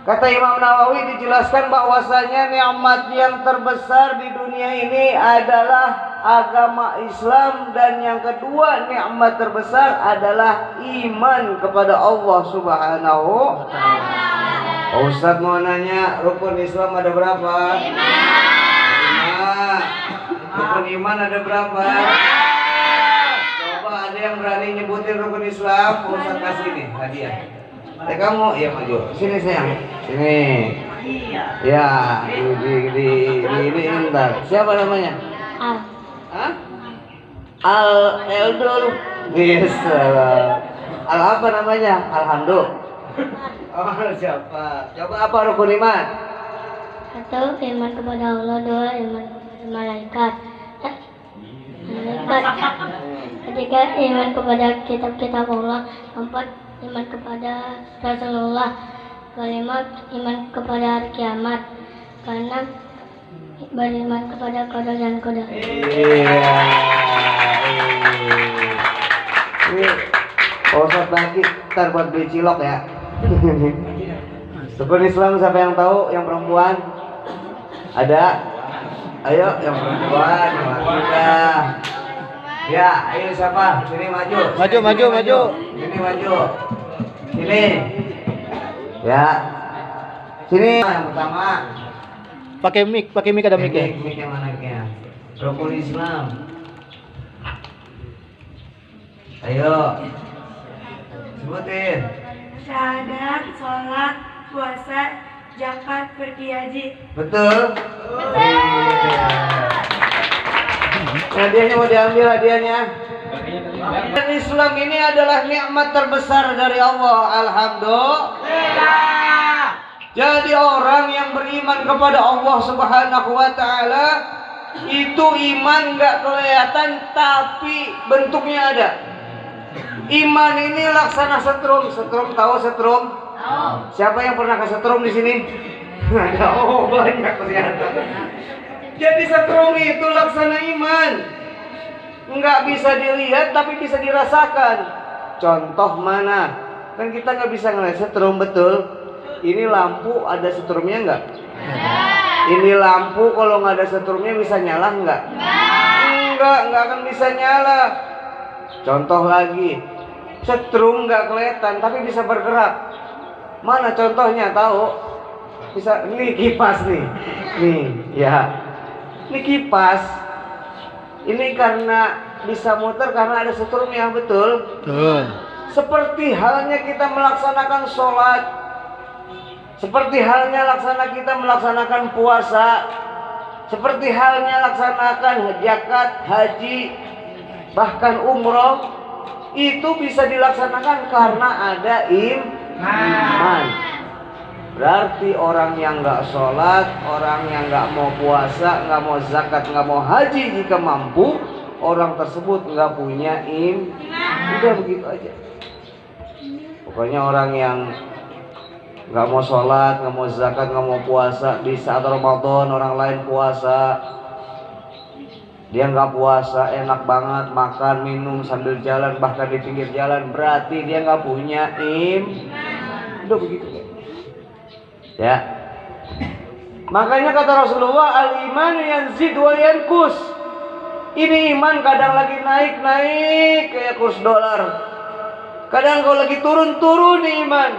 Kata Imam Nawawi dijelaskan bahwasanya nikmat yang terbesar di dunia ini adalah agama Islam, dan yang kedua nikmat terbesar adalah iman kepada Allah Subhanahu wa taala. Ustaz mau nanya, rukun Islam ada berapa? 5. Rukun iman ada berapa? Coba ada yang berani nyebutin rukun Islam, Ustaz kasih nih hadiah. Kamu ya maju sini sayang, sini. Ya di entar. Siapa namanya? Hah? Al Eldul. Yes. Al apa namanya? Alhamdulillah. Oh siapa? Coba apa rukun iman? Satu, iman kepada Allah. Dua, iman kepada malaikat. Ketiga, iman kepada kitab-kitab Allah. Keempat, iman kepada Rasulullah. Kelima, iman kepada hari kiamat. Keenam, beriman kepada qada dan qadar. Iya. Ini Ustaz bagi ntar buat beli cilok ya. Rukun Islam siapa yang tahu? Yang perempuan? Ada? Ayo yang perempuan, yang laki. Ya, ayo siapa? Sini maju. Maju. Sini maju. Sini. Ya. Sini yang pertama. Pakai mic ada mic ya. Mic yang mananya? Rukun Islam. Ayo. Sebutin. Syahadat, sholat, puasa, zakat, pergi haji. Betul? Hadiahnya mau diambil hadiahnya. Dan Islam ini adalah nikmat terbesar dari Allah. Alhamdulillah. Jadi orang yang beriman kepada Allah Subhanahu wa taala itu iman nggak kelihatan tapi bentuknya ada. Iman ini laksana setrum. Setrum tahu setrum? Siapa yang pernah ke setrum di sini? Ada. Oh banyak ternyata. Jadi setrum itu laksana iman. Nggak bisa dilihat tapi bisa dirasakan. Contoh mana? Kan kita nggak bisa ngeliat setrum, betul? Ini lampu ada setrumnya nggak? Ini lampu kalau nggak ada setrumnya bisa nyala nggak? Nggak akan bisa nyala. Contoh lagi, setrum nggak kelihatan tapi bisa bergerak. Mana contohnya tahu? Bisa, ini kipas nih, ya. Ini kipas. Ini karena bisa muter karena ada setrumnya, betul? Betul. Seperti halnya kita melaksanakan sholat, seperti halnya kita melaksanakan puasa, seperti halnya laksanakan zakat, haji, bahkan umroh, itu bisa dilaksanakan karena ada iman. Berarti orang yang nggak sholat, orang yang nggak mau puasa, nggak mau zakat, nggak mau haji jika mampu, orang tersebut nggak punya iman. Udah begitu aja. Pokoknya orang yang nggak mau sholat, nggak mau zakat, nggak mau puasa di saat Ramadan orang lain puasa, dia nggak puasa, enak banget makan minum sambil jalan bahkan di pinggir jalan, berarti dia nggak punya iman. Udah begitu ya. Makanya kata Rasulullah, al-iman yanzid wa yankus. Ini iman kadang lagi naik kayak kurs dolar, kadang kalau lagi turun iman.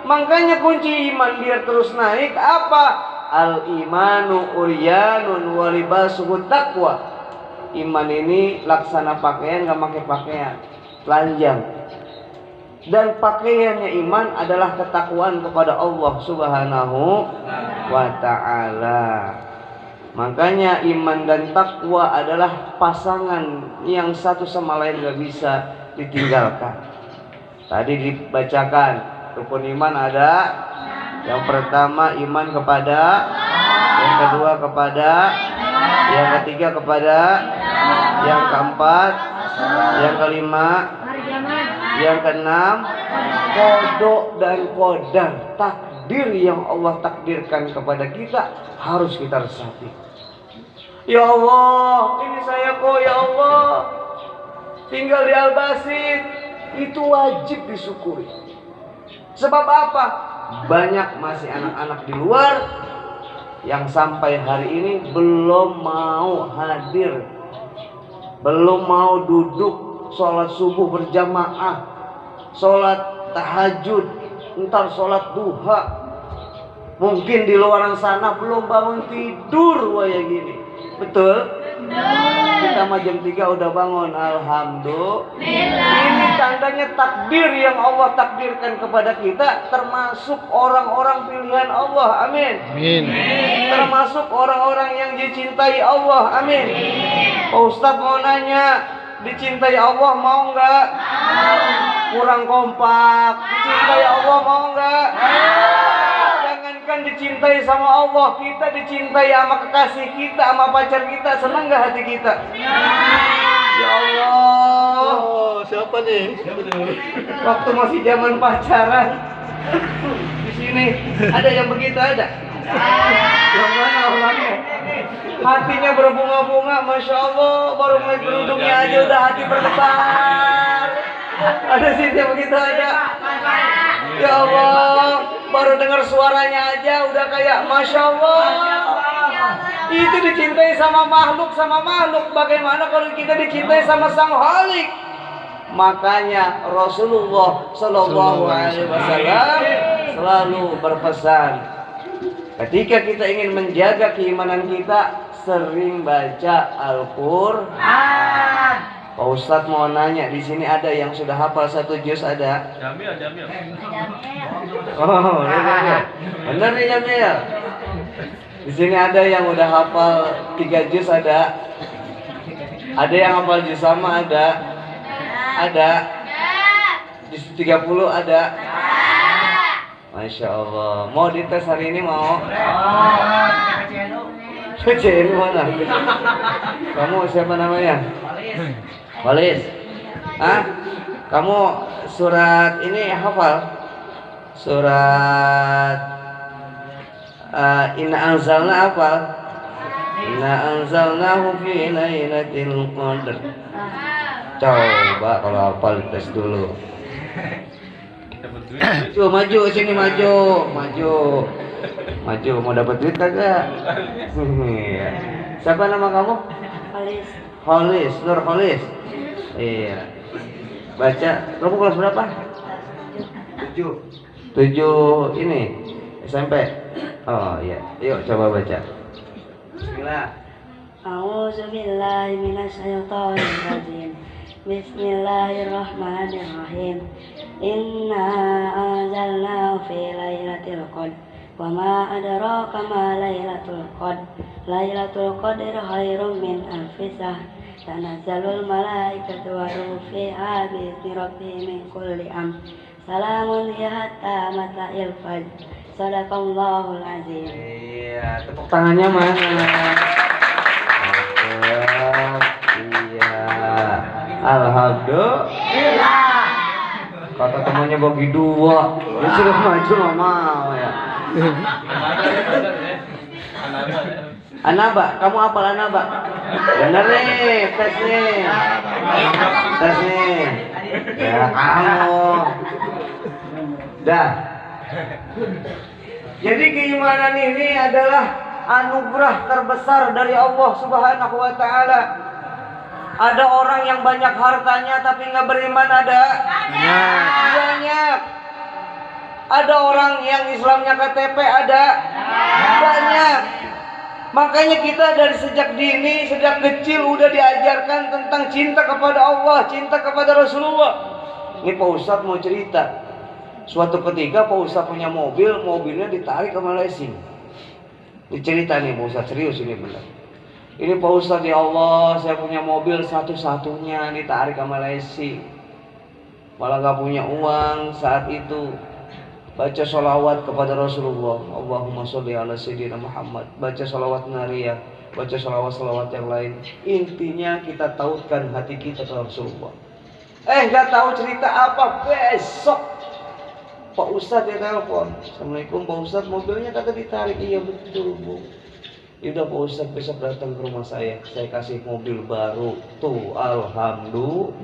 Makanya kunci iman biar terus naik apa? Al-imanu uryanun wa libasuhu taqwa. Iman ini laksana pakaian, gak pakai pakaian, telanjang. Dan pakaiannya iman adalah ketakwaan kepada Allah Subhanahu wa ta'ala. Makanya iman dan takwa adalah pasangan yang satu sama lain gak bisa ditinggalkan. Tadi dibacakan rukun iman ada. Yang pertama iman kepada, yang kedua kepada, yang ketiga kepada, yang keempat, yang kelima, yang keenam, kodok dan qadar, takdir yang Allah takdirkan kepada kita harus kita resapi. Ya Allah, ini saya kok ya Allah tinggal di Al-Basit, itu wajib disyukuri. Sebab apa? banyak masih anak-anak di luar yang sampai hari ini belum mau hadir, belum mau duduk sholat subuh berjamaah, sholat tahajud, ntar sholat duha. Mungkin di luaran sana belum bangun tidur kayak gini. Betul? Kita mah jam 3 udah bangun. Alhamdulillah. Ini tandanya takdir yang Allah takdirkan kepada kita, termasuk orang-orang pilihan Allah. Amin. Amin. Termasuk orang-orang yang dicintai Allah. Amin. Pak Ustadz mau nanya, dicintai Allah mau nggak? Kurang kompak. Dicintai Allah mau nggak? Jangankan dicintai sama Allah, kita dicintai sama kekasih kita, sama pacar kita, senang nggak hati kita? Ya Allah. Oh, siapa nih? Waktu masih zaman pacaran, di sini ada yang begitu ada? Yang mana orangnya? Hatinya berbunga-bunga, masya Allah, baru melihat kerudungnya aja udah hati berdebar. Ada sih yang begitu ada. Ya Allah, baru dengar suaranya aja udah kayak masya Allah. Itu dicintai sama makhluk. Bagaimana kalau kita dicintai sama Sang Khalik? Makanya Rasulullah Shallallahu Alaihi Wasallam selalu berpesan, ketika kita ingin menjaga keimanan kita, sering baca Al-Quran. Pak Ustadz mau nanya, di sini ada yang sudah hafal 1 juz ada? Jamil. Oh, bener nih Jamil. Di sini ada yang udah hafal 3 juz ada? Ada yang hafal juz sama ada? Ada? Juz 30 ada? Masya Allah. Mau dites hari ini mau? PCNU mana? Kamu siapa namanya? Walis. Hah? Kamu surat ini hafal? Surat Inna anzalna hafal? Inna anzalnahu fi lailatul qadr. Coba kalau hafal tes dulu. Maju sini maju. Mau dapat duit kagak? Siapa nama kamu? Holis, Nur Holis. Iya. Baca. Kamu kelas berapa? 7 ini SMP. Oh iya. Yuk coba baca. Bismillah. A'udzubillahi minasyaitonirrajim. Bismillahirrahmanirrahim. Inna anzalnahu fi lailatul qadr. Wa ma adraka ma lailatul qadr. Lailatul qadr khairum min alfi syahr. Tanazzalul malaikatu wa ruhu fiha bi'izni rabbihim min kulli amr. Salamun hiya hatta matla'il fajr. Shadaqallahul azim. Iya, tepuk tangannya mana? Iya. Alhamdulillah. Kata temannya bagi 2. Dia sudah maju nggak mau ya. Anaba, kamu hafal Anaba? Bener nih, tes nih. Ya kamu. Dah. Jadi keimanan ini adalah anugerah terbesar dari Allah Subhanahu wa Ta'ala. Ada orang yang banyak hartanya tapi nggak beriman, ada? Banyak. Ada orang yang Islamnya KTP, ada? Banyak. Makanya kita dari sejak dini, sejak kecil udah diajarkan tentang cinta kepada Allah, cinta kepada Rasulullah. Ini Pak Ustadz mau cerita. Suatu ketika Pak Ustadz punya mobil, mobilnya ditarik sama leasing. Ini cerita nih Pak Ustadz, serius ini benar. Ini Pak Ustadz, ya Allah, saya punya mobil satu-satunya ditarik sama leasing. Malah gak punya uang saat itu. Baca sholawat kepada Rasulullah, Allahumma sholli ala sayyidina Muhammad. Baca sholawat nariyah, baca sholawat-sholawat yang lain. Intinya kita tautkan hati kita ke Rasulullah. Gak tahu cerita apa, besok Pak Ustadz dia telepon. Assalamualaikum Pak Ustadz, mobilnya kata ditarik. Iya betul Bu. Yaudah Pak Ustadz besok datang ke rumah saya kasih mobil baru. Tuh, alhamdulillah.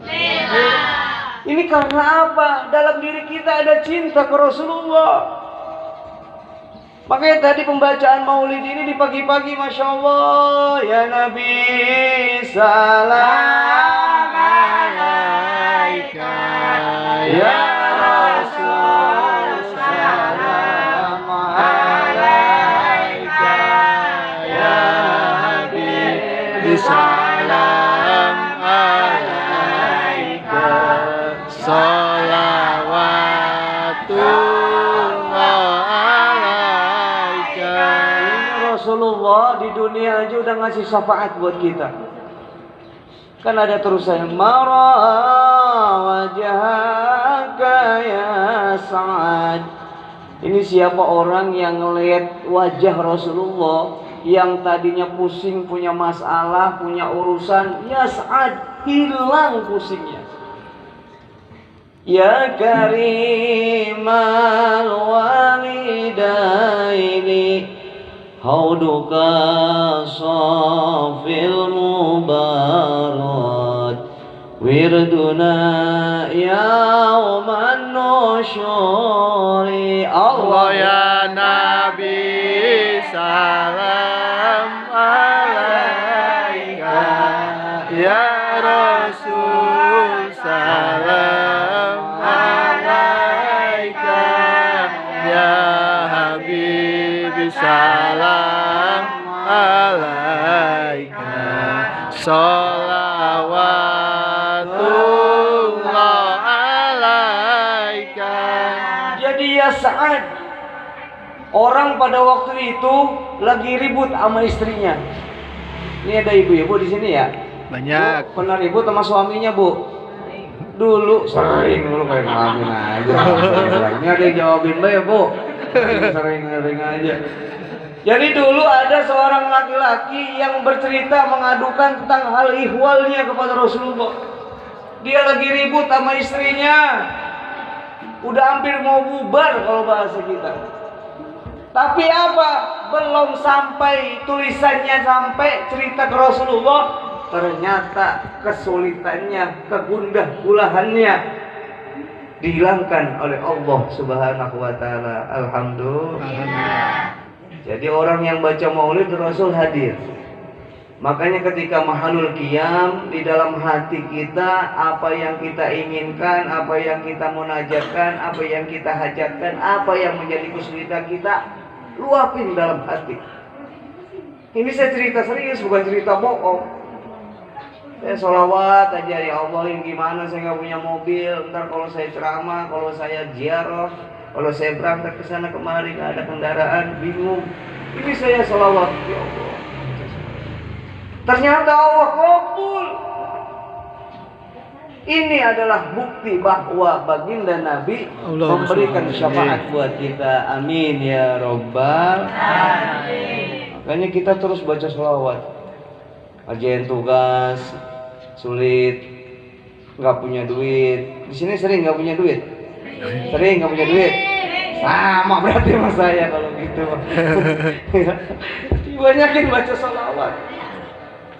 Ini karena apa? Dalam diri kita ada cinta ke Rasulullah. Makanya tadi pembacaan maulid ini di pagi-pagi, Masya Allah. Ya Nabi salam alaika, ya Rasul salam alaika, ya Habib salam alaika, Rasulullah di dunia aja udah ngasih syafaat buat kita. Kan ada terusannya, mara wajhaka ya Sa'ad. Ini siapa orang yang ngelihat wajah Rasulullah yang tadinya pusing, punya masalah, punya urusan, ya Sa'ad, hilang pusingnya. Ya karimal walidaini hauduka safil mubarad wirduna yauman nusyuri. Allah ya Nabi salam alaika, ya Rasul salam alaika, ya Habib salam alaika, sholawatullah alaika. Jadi ya Sa'ad, orang pada waktu itu lagi ribut sama istrinya. Ini ada ibu-ibu di sini ya? Banyak. Bu, pernah ribut sama suaminya, Bu? Dulu sering, dulu kayak ngalamin aja. Ini ada yang jawabin Mbak ya, Bu? Sering aja. Jadi dulu ada seorang laki-laki yang bercerita mengadukan tentang hal ihwalnya kepada Rasulullah. Dia lagi ribut sama istrinya, udah hampir mau bubar kalau bahasa kita. Tapi apa? Belum sampai tulisannya sampai cerita ke Rasulullah, ternyata kesulitannya, kegundah gulahannya dihilangkan oleh Allah Subhanahu wa taala. Alhamdulillah. Jadi orang yang baca maulid Rasul hadir. Makanya ketika mahalul qiyam, di dalam hati kita apa yang kita inginkan, apa yang kita munajatkan, apa yang kita hajatkan, apa yang menjadi kesulitan kita, luapin dalam hati. Ini saya cerita serius, bukan cerita bohong. Saya sholawat aja, ya Allah, yang gimana saya nggak punya mobil, ntar kalau saya ceramah, kalau saya ziarah, kalau saya berangkat ke sana kemari nggak ada kendaraan, bingung. Ini saya sholawat, ya Allah. Ternyata Allah kabul. Ini adalah bukti bahwa baginda Nabi memberikan syafaat buat kita. Amin ya Rabbal alamin. Makanya kita terus baca sholawat. Ajain tugas sulit, nggak punya duit. Di sini sering nggak punya duit. Sering nggak punya duit. Sama berarti sama saya kalau gitu. Banyakin baca sholawat.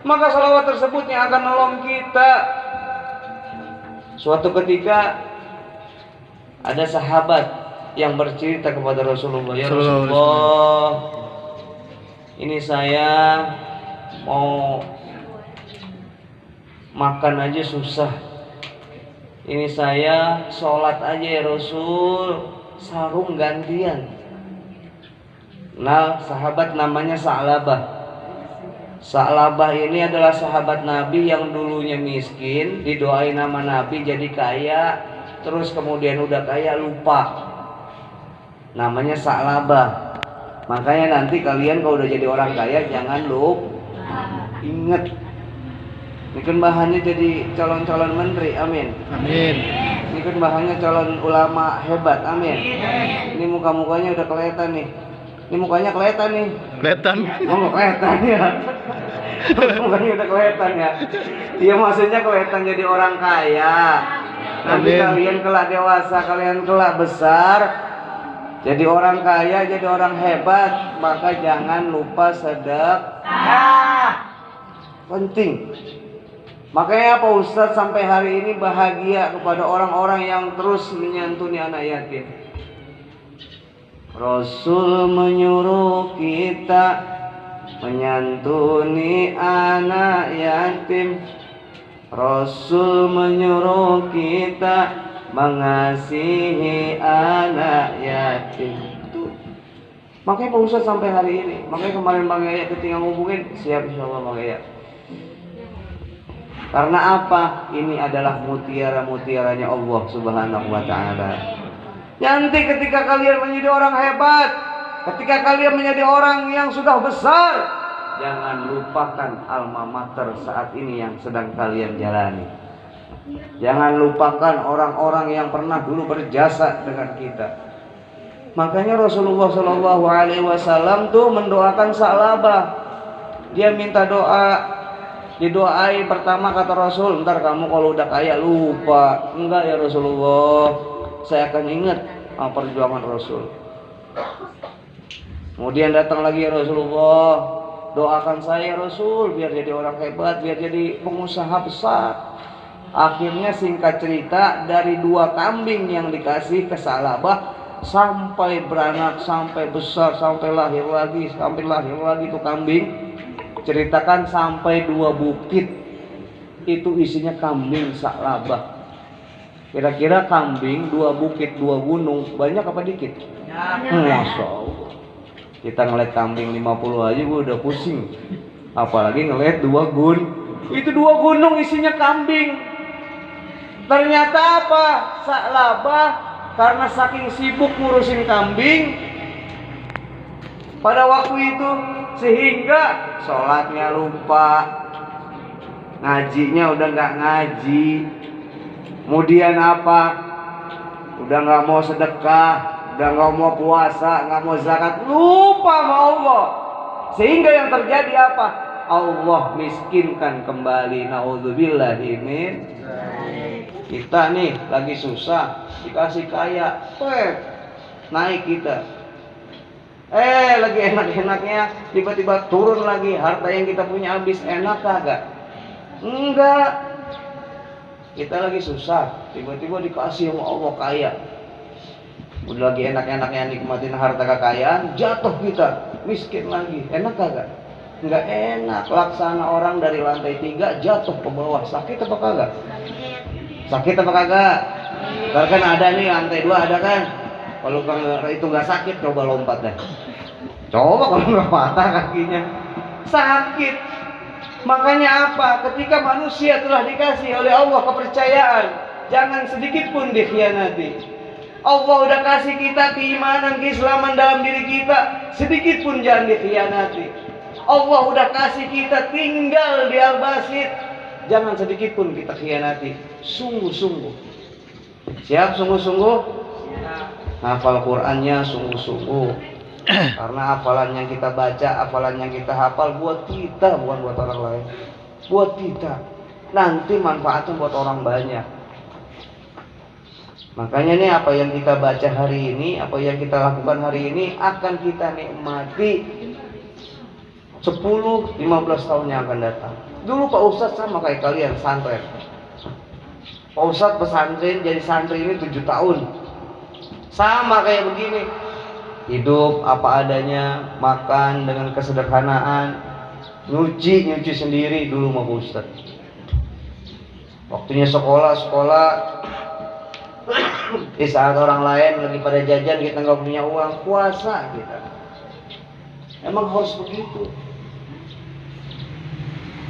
Maka sholawat tersebut yang akan nolong kita. Suatu ketika ada sahabat yang bercerita kepada Rasulullah, ya Rasulullah, ini saya mau makan aja susah. Ini saya sholat aja ya Rasul, sarung gantian. Nah, sahabat namanya Sa'labah. Sa'labah ini adalah sahabat Nabi yang dulunya miskin, didoain nama Nabi jadi kaya, terus kemudian udah kaya lupa. Namanya Sa'labah. Makanya nanti kalian kalau udah jadi orang kaya jangan lupa. Ingat. Ini kan bahannya jadi calon-calon menteri, amin. Amin. Ini kan bahannya calon ulama hebat, amin. Ini muka-mukanya udah kelihatan nih. Ini mukanya kelihatan nih. Kelihatan? Oh, kelihatan ya. Mukanya udah kelihatan ya. Iya, maksudnya kelihatan jadi orang kaya. Nanti kalian kelak dewasa, kalian kelak besar, jadi orang kaya, jadi orang hebat, maka jangan lupa sedekah. Penting. Makanya Pak Ustadz sampai hari ini bahagia kepada orang-orang yang terus menyantuni anak yatim. Rasul menyuruh kita menyantuni anak yatim. Rasul menyuruh kita mengasihi anak yatim. Makanya Pak Ustadz sampai hari ini, makanya kemarin Bang Yaya ketika ngomongin, siap insyaallah Bang Yaya. Karena apa? Ini adalah mutiara-mutiaranya Allah Subhanahu wa taala. Nanti ketika kalian menjadi orang hebat, ketika kalian menjadi orang yang sudah besar, jangan lupakan alma mater saat ini yang sedang kalian jalani. Jangan lupakan orang-orang yang pernah dulu berjasa dengan kita. Makanya Rasulullah Shallallahu Alaihi Wasallam tuh mendoakan Sa'labah. Dia minta doa, didoain pertama kata Rasul, ntar kamu kalau udah kaya lupa. Enggak ya Rasulullah, saya akan ingat perjuangan Rasul. Kemudian datang lagi ya Rasulullah, doakan saya Rasul biar jadi orang hebat, biar jadi pengusaha besar. Akhirnya singkat cerita, dari 2 kambing yang dikasih ke Sa'labah sampai beranak, sampai besar, sampai lahir lagi tuh kambing. Ceritakan sampai 2 bukit itu isinya kambing Sa'labah. Kira-kira kambing 2 bukit 2 gunung banyak apa dikit? Masya Allah. Kita ngeliat kambing 50 aja gua udah pusing, apalagi ngeliat 2 gunung. Itu 2 gunung isinya kambing. Ternyata apa? Sa'labah karena saking sibuk ngurusin kambing pada waktu itu, sehingga sholatnya lupa, ngajinya udah nggak ngaji. Kemudian apa? Udah nggak mau sedekah, udah nggak mau puasa, nggak mau zakat, lupa sama Allah. Sehingga yang terjadi apa? Allah miskinkan kembali. Naudzubillahi min. Kita nih lagi susah, dikasih kaya, naik kita. Lagi enak-enaknya, tiba-tiba turun lagi, harta yang kita punya habis. Enak kagak? Enggak. Kita lagi susah, tiba-tiba dikasih sama Allah kaya. Udah lagi enak-enaknya nikmatin harta kekayaan, jatuh kita, miskin lagi. Enak kagak? Enggak enak. Laksana orang dari lantai 3 jatuh ke bawah, sakit apa kagak? Sakit apa kagak? Ntar kan ada nih lantai 2 ada kan? Kalau itu nggak sakit, coba lompat deh. Coba kalau nggak patah kakinya, sakit. Makanya apa? Ketika manusia telah dikasih oleh Allah kepercayaan, jangan sedikit pun dikhianati. Allah udah kasih kita keimanan, keislaman dalam diri kita, sedikit pun jangan dikhianati. Allah udah kasih kita tinggal di Al-Basit, jangan sedikit pun kita khianati. Sungguh-sungguh. Siap sungguh-sungguh? Hafal Qur'annya sungguh-sungguh. Karena hafalan yang kita baca, hafalan yang kita hafal buat kita, bukan buat orang lain. Buat kita. Nanti manfaatnya buat orang banyak. Makanya nih apa yang kita baca hari ini, apa yang kita lakukan hari ini akan kita nikmati 10-15 tahun yang akan datang. Dulu Pak Ustadz sama kayak kalian, santren. Pak Ustadz pesantren jadi santri ini 7 tahun. Sama kayak begini. Hidup apa adanya, makan dengan kesederhanaan, nyuci sendiri dulu sama Pak Ustadz. Waktunya sekolah di saat orang lain lagi pada jajan, kita nggak punya uang, puasa kita. Emang harus begitu.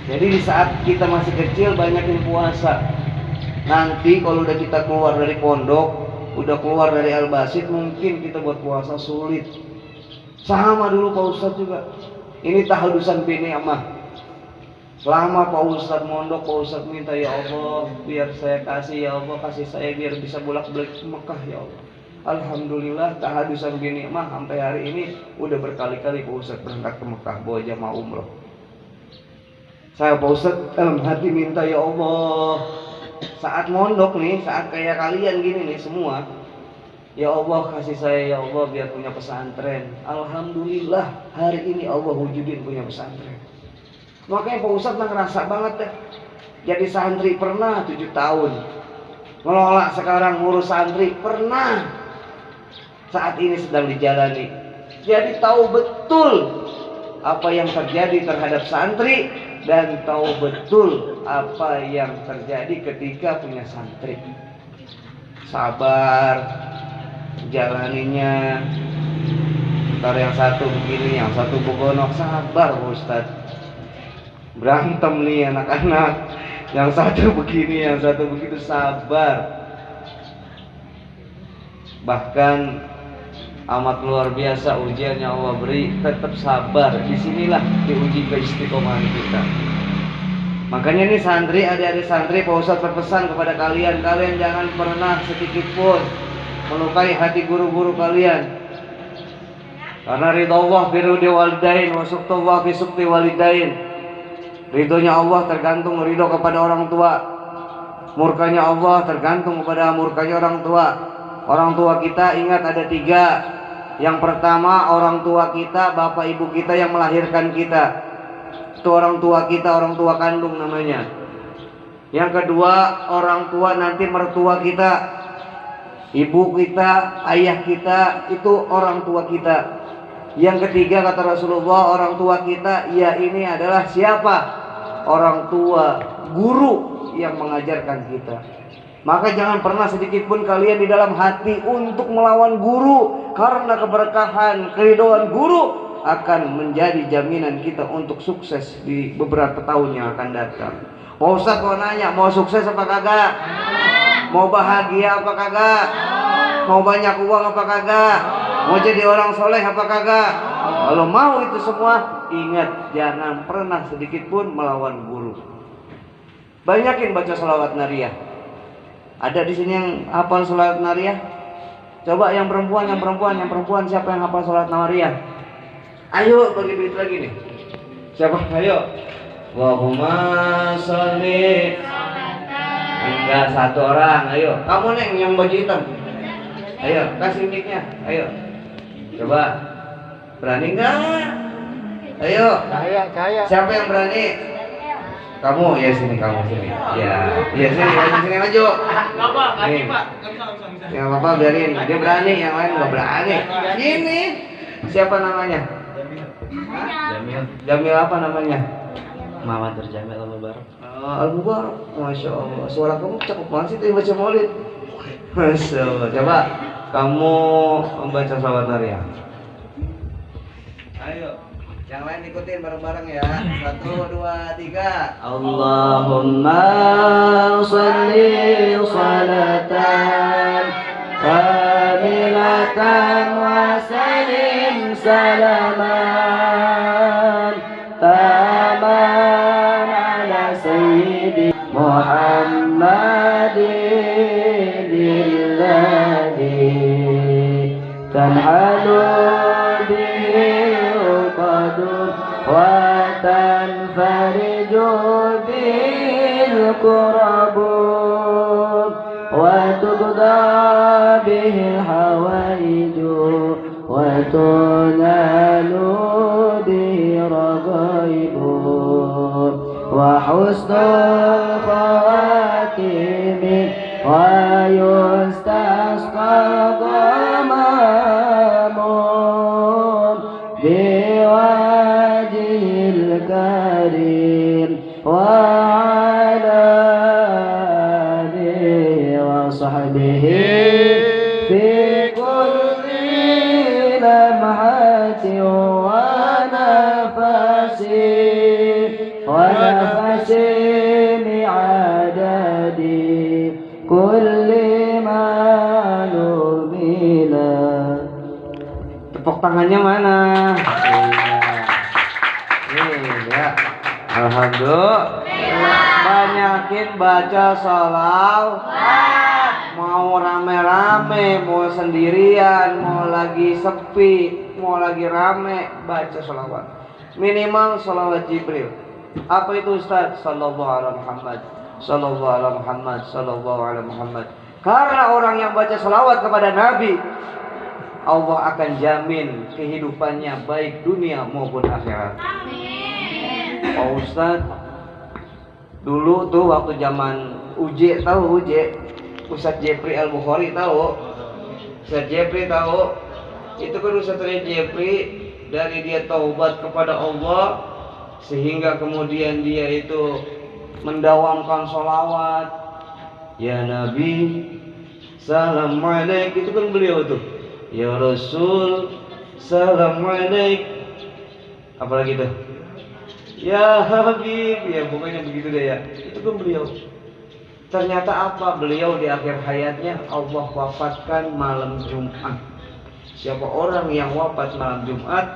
Jadi di saat kita masih kecil banyakin puasa. Nanti kalau udah kita keluar dari pondok, udah keluar dari Al-Basit, mungkin kita buat puasa sulit. Sama dulu Pak Ustadz juga. Ini tahadusan bini amah. Selama Pak Ustadz mondok, Pak Ustadz minta, ya Allah biar saya kasih, ya Allah kasih saya biar bisa bolak-balik ke Mekah, ya Allah. Alhamdulillah tahadusan bini amah sampai hari ini udah berkali-kali Pak Ustadz berangkat ke Mekah bawa jamaah umroh. Saya Pak Ustadz dalam hati minta, ya Allah, saat mondok nih, saat kayak kalian gini nih semua, ya Allah kasih saya, ya Allah biar punya pesantren. Alhamdulillah hari ini Allah wujudin punya pesantren. Makanya Pak Ustadz ngerasa banget deh. Jadi santri pernah 7 tahun, ngelola sekarang ngurus santri pernah. saat ini sedang dijalani. Jadi tahu betul apa yang terjadi terhadap santri dan tahu betul apa yang terjadi ketika punya santri. Sabar jalaninya. Ntar yang satu begini, yang satu begonok, sabar Ustaz. Berantem nih anak-anak, yang satu begini, yang satu begitu, sabar. Bahkan amat luar biasa ujian yang Allah beri, tetap sabar. Disinilah diuji keistiqomahan kita. Makanya nih santri, adik-adik santri, Pak Ustadz berpesan kepada kalian, kalian jangan pernah sedikit pun melukai hati guru-guru kalian. Karena ridha Allah fi ridha walidain wa suktullah fi sukti walidain. Ridhonya Allah tergantung ridho kepada orang tua. Murkanya Allah tergantung kepada murkanya orang tua. Orang tua kita ingat ada 3. Yang pertama orang tua kita, bapak ibu kita yang melahirkan kita. Itu orang tua kita, orang tua kandung namanya. Yang kedua orang tua nanti mertua kita, ibu kita, ayah kita, itu orang tua kita. Yang ketiga kata Rasulullah, orang tua kita ya ini adalah siapa? Orang tua, guru yang mengajarkan kita. Maka jangan pernah sedikit pun kalian di dalam hati untuk melawan guru, karena keberkahan, keridhaan guru akan menjadi jaminan kita untuk sukses di beberapa tahun yang akan datang. Mau Ustaz mau nanya, mau sukses apa kagak? Mau bahagia apa kagak? Mau banyak uang apa kagak? Mau jadi orang soleh apa kagak? Kalau mau itu semua, ingat jangan pernah sedikit pun melawan guru. Banyakin baca sholawat nariyah. Ada di sini yang hafal sholawat nariyah? Coba yang perempuan siapa yang hafal sholawat nariyah? Ayo bagi duit lagi nih. Siapa? Ayo. Allahumma sholli. Enggak, satu orang. Ayo. Kamu Neng yang baju hitam. Ayo, kasih mic-nya. Ayo. Coba. Berani enggak? Ayo. Kaya. Siapa yang berani? Kamu ya sini, kamu sini. Ya sini maju. Bapak, kaki Nih. Pak. Ya Bapak biarin, dia berani, yang lain nggak berani. Ini siapa namanya? Jamil apa namanya? Muhammad Jamil Al-Mubarak. Al-Mubarak. Masya Allah. Suara kamu cakep banget sih baca maulid. Masya Allah. Coba kamu membaca sholawat nariyah. Ayo. Yang lain ikutin bareng-bareng ya. 1, 2, 3. Allahumma sholli salatan kamilatan wa sallim salaman taman ala sayyidi Muhammadin alladhi tanhalu bihi qadum wa tanfariju bil kurabun wa tubda bihi hawaiju wa tunalu bihi ragaibun wa husnul khawatimin wa yustasqa ghamamun biwajhil karim wa ala alihi wa sahbihi fi kulli lamhatin wa nafasin mi'adadi kulli malumila. Tepuk tangannya mana? Nih ya. Alhamdulillah. Banyakin baca sholawat. Mau rame-rame, mau sendirian, mau lagi sepi, mau lagi rame, baca sholawat. Minimal sholawat Jibril. Apa itu Ustaz? Sallallahu alaihi Muhammad, sallallahu alaihi Muhammad, sallallahu alaihi Muhammad. Karena orang yang baca sholawat kepada Nabi, Allah akan jamin kehidupannya baik dunia maupun akhirat. Pak Ustaz, dulu tuh waktu zaman UJ, tahu UJ? Ustaz Jepri Al-Bukhari tahu? Ustaz Jepri tahu? Itu kan Ustaz Jepri dari dia taubat kepada Allah sehingga kemudian dia itu mendawamkan sholawat. Ya Nabi, salam alaik, itu kan beliau tuh. Ya Rasul, salam alaik. Apalagi tuh? Ya Habib, ya pokoknya begitu deh ya. Itu kan beliau. Ternyata apa? Beliau di akhir hayatnya Allah wafatkan malam Jumat. Siapa orang yang wafat malam Jumat,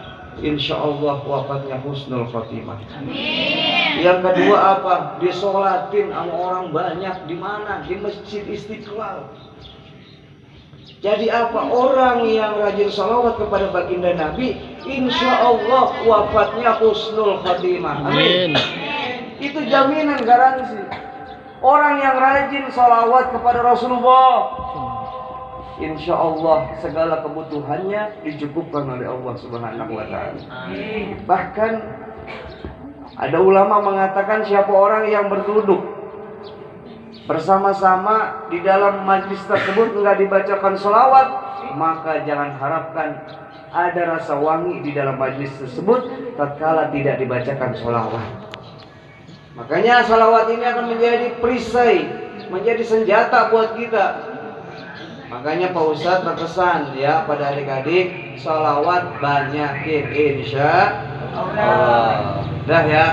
insya Allah wafatnya husnul khotimah. Amin. Yang kedua apa? Disolatin sama orang banyak. Di mana? Di Masjid Istiqlal. Jadi apa? Orang yang rajin sholawat kepada baginda Nabi, insya Allah wafatnya husnul khotimah. Amin. Itu jaminan, garansi. Orang yang rajin sholawat kepada Rasulullah, insya Allah segala kebutuhannya dicukupkan oleh Allah Subhanahu wa Ta'ala. Bahkan ada ulama mengatakan siapa orang yang berduduk bersama-sama di dalam majlis tersebut enggak dibacakan sholawat, maka jangan harapkan ada rasa wangi di dalam majlis tersebut tatkala tidak dibacakan sholawat. Makanya sholawat ini akan menjadi perisai, menjadi senjata buat kita. Makanya Pak Ustadz berpesan ya pada adik-adik, sholawat banyakin insya Allah. Dah ya.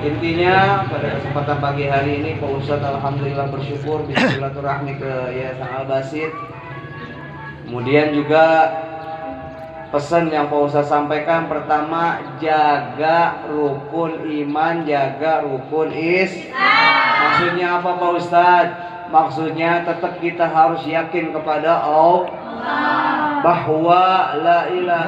Intinya pada kesempatan pagi hari ini Pak Ustadz alhamdulillah bersyukur bisa silaturahmi ke Yayasan Al-Basit. Kemudian juga pesan yang Pak Ustadz sampaikan, pertama jaga rukun iman, jaga rukun Islam. Maksudnya apa Pak Ustadz? Maksudnya tetap kita harus yakin kepada Allah bahwa la ilaha